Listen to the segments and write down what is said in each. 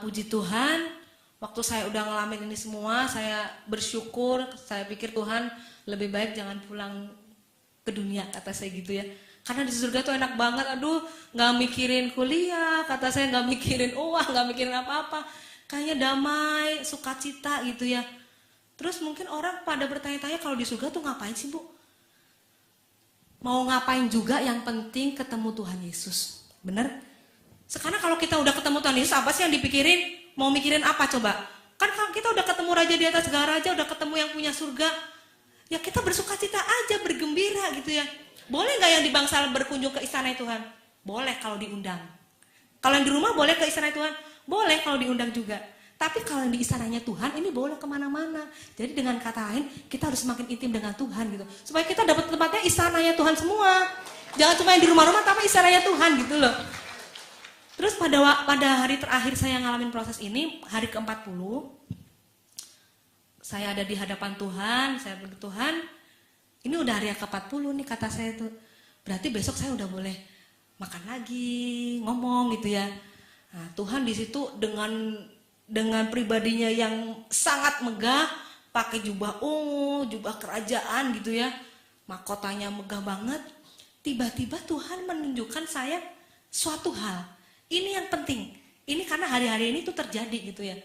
Puji Tuhan, waktu saya udah ngalamin ini semua, saya bersyukur, saya pikir Tuhan lebih baik jangan pulang ke dunia, kata saya gitu ya. Karena di surga tuh enak banget, aduh gak mikirin kuliah, kata saya gak mikirin uang, gak mikirin apa-apa. Kayaknya damai, sukacita gitu ya. Terus mungkin orang pada bertanya-tanya kalau di surga tuh ngapain sih Bu? Mau ngapain juga yang penting ketemu Tuhan Yesus, bener? Sekarang kalau kita udah ketemu Tuhan Yesus, apa sih yang dipikirin? Mau mikirin apa coba? Kan kalau kita udah ketemu Raja di atas segala raja, udah ketemu yang punya surga, ya kita bersukacita aja, bergembira gitu ya. Boleh gak yang di Bangsal berkunjung ke istana Tuhan? Boleh kalau diundang. Kalau yang di rumah boleh ke istana Tuhan? Boleh kalau diundang juga. Tapi kalau yang di istananya Tuhan, ini boleh kemana-mana. Jadi dengan kata lain, kita harus semakin intim dengan Tuhan gitu. Supaya kita dapat tempatnya istananya Tuhan semua. Jangan cuma yang di rumah-rumah, tapi istananya Tuhan gitu loh. Terus pada hari terakhir saya ngalamin proses ini, hari ke-40, saya ada di hadapan Tuhan, saya bilang, Tuhan, ini udah hari ke-40 nih kata saya tuh. Berarti besok saya udah boleh makan lagi, ngomong gitu ya. Nah, Tuhan di situ dengan pribadinya yang sangat megah, pakai jubah ungu, jubah kerajaan gitu ya. Mahkotanya megah banget. Tiba-tiba Tuhan menunjukkan saya suatu hal. Ini yang penting. Ini karena hari-hari ini tuh terjadi gitu ya.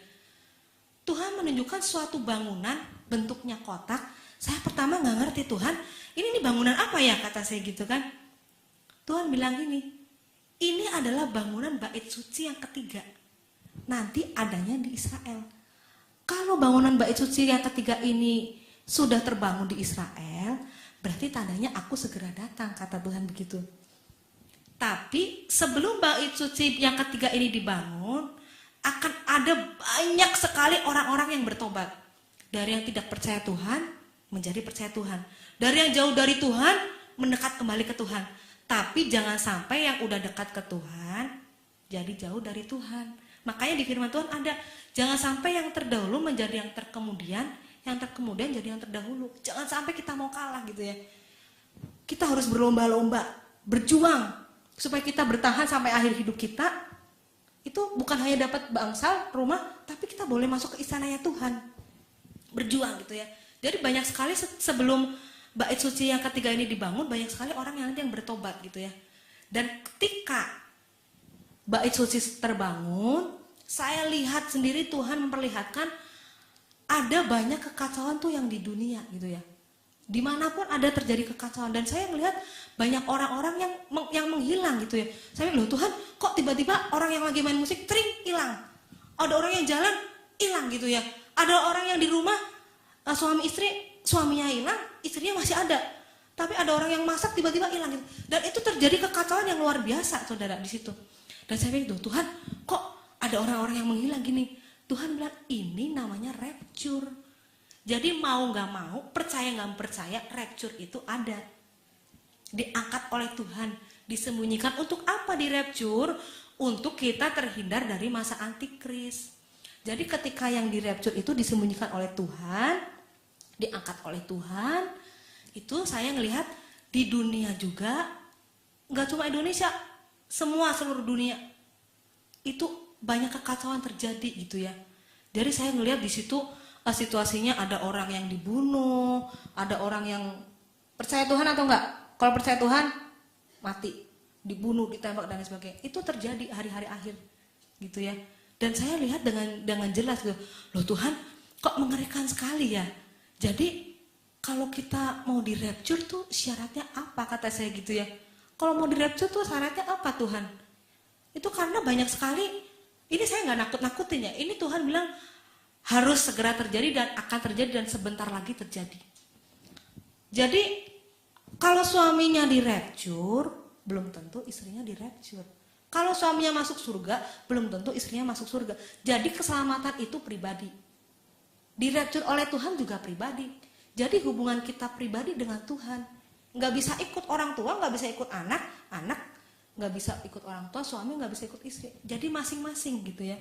Tuhan menunjukkan suatu bangunan bentuknya kotak. Saya pertama nggak ngerti Tuhan. Ini bangunan apa ya kata saya gitu kan. Tuhan bilang gini. Ini adalah bangunan bait suci yang ketiga. Nanti adanya di Israel. Kalau bangunan bait suci yang ketiga ini sudah terbangun di Israel, berarti tandanya aku segera datang kata Tuhan begitu. Tapi sebelum bait suci yang ketiga ini dibangun, akan ada banyak sekali orang-orang yang bertobat. Dari yang tidak percaya Tuhan, menjadi percaya Tuhan. Dari yang jauh dari Tuhan, mendekat kembali ke Tuhan. Tapi jangan sampai yang udah dekat ke Tuhan, jadi jauh dari Tuhan. Makanya di firman Tuhan ada, jangan sampai yang terdahulu menjadi yang terkemudian jadi yang terdahulu. Jangan sampai kita mau kalah gitu ya. Kita harus berlomba-lomba, berjuang. Supaya kita bertahan sampai akhir hidup kita, itu bukan hanya dapat bangsal, rumah, tapi kita boleh masuk ke istananya Tuhan. Berjuang gitu ya. Jadi banyak sekali sebelum bait suci yang ketiga ini dibangun, banyak sekali orang yang nanti yang bertobat gitu ya. Dan ketika bait suci terbangun, saya lihat sendiri Tuhan memperlihatkan ada banyak kekacauan tuh yang di dunia gitu ya. Dimanapun ada terjadi kekacauan dan saya melihat banyak orang-orang yang menghilang gitu ya. Saya bilang, loh Tuhan, kok tiba-tiba orang yang lagi main musik tring hilang. Ada orang yang jalan hilang gitu ya. Ada orang yang di rumah suami istri, suaminya hilang, istrinya masih ada. Tapi ada orang yang masak tiba-tiba hilang gitu. Dan itu terjadi kekacauan yang luar biasa Saudara di situ. Dan saya bilang, Tuhan, kok ada orang-orang yang menghilang gini? Tuhan bilang, ini namanya rapture. Jadi mau gak mau, percaya gak percaya, rapture itu ada. Diangkat oleh Tuhan, disembunyikan. Untuk apa di rapture? Untuk kita terhindar dari masa antikris. Jadi ketika yang di rapture itu disembunyikan oleh Tuhan, diangkat oleh Tuhan, itu saya ngelihat di dunia juga, gak cuma Indonesia, seluruh dunia, itu banyak kekacauan terjadi gitu ya. Jadi saya ngelihat di situ, situasinya ada orang yang dibunuh, ada orang yang percaya Tuhan atau enggak? Kalau percaya Tuhan, mati, dibunuh, ditembak dan sebagainya. Itu terjadi hari-hari akhir, gitu ya. Dan saya lihat dengan jelas gitu, loh Tuhan, kok mengerikan sekali ya. Jadi kalau kita mau di rapture tuh syaratnya apa kata saya gitu ya. Kalau mau di rapture tuh syaratnya apa Tuhan? Itu karena banyak sekali, ini saya nggak nakut-nakutin ya. Ini Tuhan bilang, harus segera terjadi dan akan terjadi dan sebentar lagi terjadi. Jadi kalau suaminya di rapture, belum tentu istrinya di rapture. Kalau suaminya masuk surga, belum tentu istrinya masuk surga. Jadi keselamatan itu pribadi. Di rapture oleh Tuhan juga pribadi. Jadi hubungan kita pribadi dengan Tuhan. Nggak bisa ikut orang tua, nggak bisa ikut anak nggak bisa ikut orang tua, suami nggak bisa ikut istri. Jadi masing-masing gitu ya.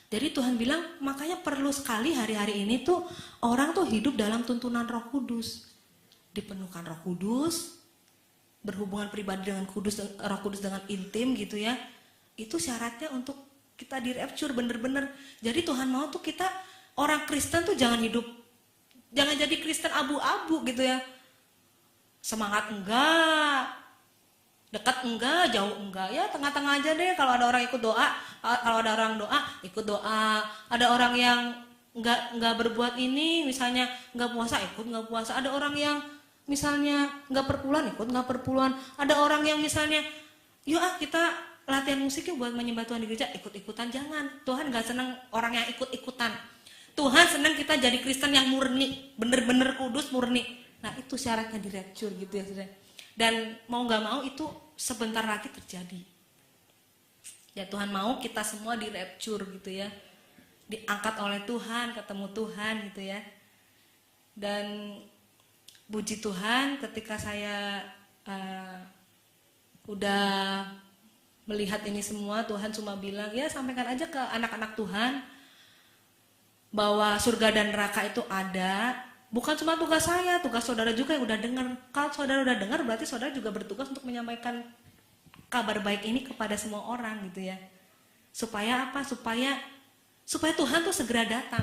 Jadi Tuhan bilang, makanya perlu sekali hari-hari ini tuh orang tuh hidup dalam tuntunan Roh Kudus. Dipenuhkan Roh Kudus, berhubungan pribadi dengan Roh Kudus dengan intim gitu ya. Itu syaratnya untuk Kita di rapture bener-bener. Jadi Tuhan mau tuh kita orang Kristen tuh jangan jadi Kristen abu-abu gitu ya. Semangat enggak, dekat enggak, jauh enggak, ya tengah-tengah aja deh. Kalau ada orang ikut doa, kalau ada orang doa ikut doa. Ada orang yang enggak berbuat ini, misalnya enggak puasa ikut enggak puasa. Ada orang yang misalnya enggak perpuluhan ikut enggak perpuluhan. Ada orang yang misalnya yuk kita latihan musik yuk buat menyembah Tuhan di gereja, ikut-ikutan. Jangan. Tuhan enggak senang orang yang ikut-ikutan. Tuhan senang kita jadi Kristen yang murni, bener-bener kudus, murni. Nah itu syaratnya di rapture gitu ya saudara. Dan mau nggak mau itu sebentar lagi terjadi. Ya Tuhan mau kita semua di rapture gitu ya. Diangkat oleh Tuhan, ketemu Tuhan gitu ya. Dan puji Tuhan ketika saya udah melihat ini semua, Tuhan cuma bilang ya sampaikan aja ke anak-anak Tuhan bahwa surga dan neraka itu ada. Bukan cuma tugas saya, tugas saudara juga yang udah dengar. Kalau saudara udah dengar berarti saudara juga bertugas untuk menyampaikan kabar baik ini kepada semua orang gitu ya. Supaya apa? Supaya Tuhan tuh segera datang.